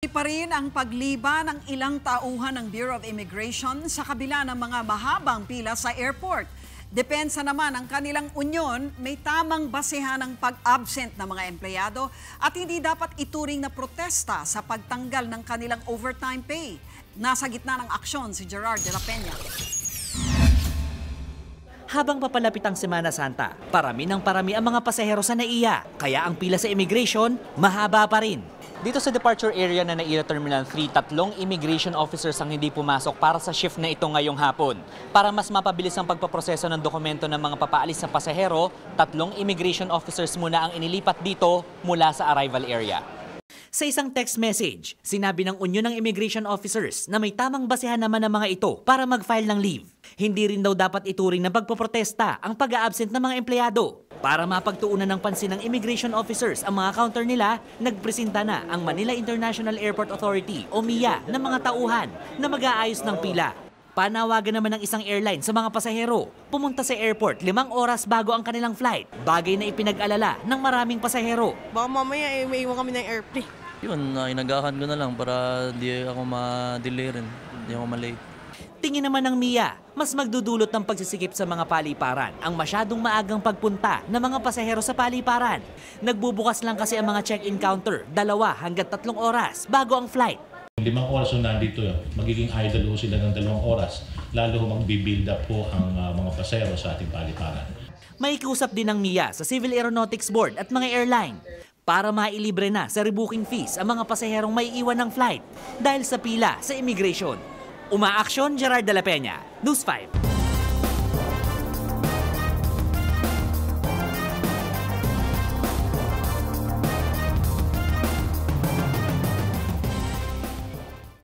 Pa rin ang pagliba ng ilang tauhan ng Bureau of Immigration sa kabila ng mga mahabang pila sa airport. Depensa naman ang kanilang unyon, may tamang basehan ng pag-absent ng mga empleyado at hindi dapat ituring na protesta sa pagtanggal ng kanilang overtime pay. Nasa gitna ng aksyon si Gerard de la Peña. Habang papalapit ang Semana Santa, parami ang mga pasahero sa NAIA, kaya ang pila sa immigration mahaba pa rin. Dito sa departure area na NAIA Terminal 3, 3 immigration officers ang hindi pumasok para sa shift na ito ngayong hapon. Para mas mapabilis ang pagpaproseso ng dokumento ng mga papaalis na pasahero, 3 immigration officers muna ang inilipat dito mula sa arrival area. Sa isang text message, sinabi ng Unyon ng Immigration Officers na may tamang basehan naman ng mga ito para mag-file ng leave. Hindi rin daw dapat ituring na pagpoprotesta ang pag-a-absent ng mga empleyado. Para mapagtuunan ng pansin ng Immigration Officers ang mga counter nila, nagpresenta na ang Manila International Airport Authority o MIA ng mga tauhan na mag-aayos ng pila. Panawagan naman ng isang airline sa mga pasahero, pumunta sa airport 5 oras bago ang kanilang flight, bagay na ipinag-alala ng maraming pasahero. Baka mamaya maiwan kami ng airplane. Yun, inagahan ko na lang para di ako ma-delay rin, di ako malate. Tingin naman ng MIA, mas magdudulot ng pagsisikip sa mga paliparan ang masyadong maagang pagpunta ng mga pasahero sa paliparan. Nagbubukas lang kasi ang mga check-in counter 2 hanggang 3 oras bago ang flight. 5 oras yung nandito, magiging idle ho sila ng 2 oras, lalo magbibuild up po ang mga pasahero sa ating paliparan. May ikusap din ng MIA sa Civil Aeronautics Board at mga airline para mailibre na sa rebooking fees ang mga pasaherong may iwan ng flight dahil sa pila sa immigration. Umaaksyon, Gerard de la Peña, News 5.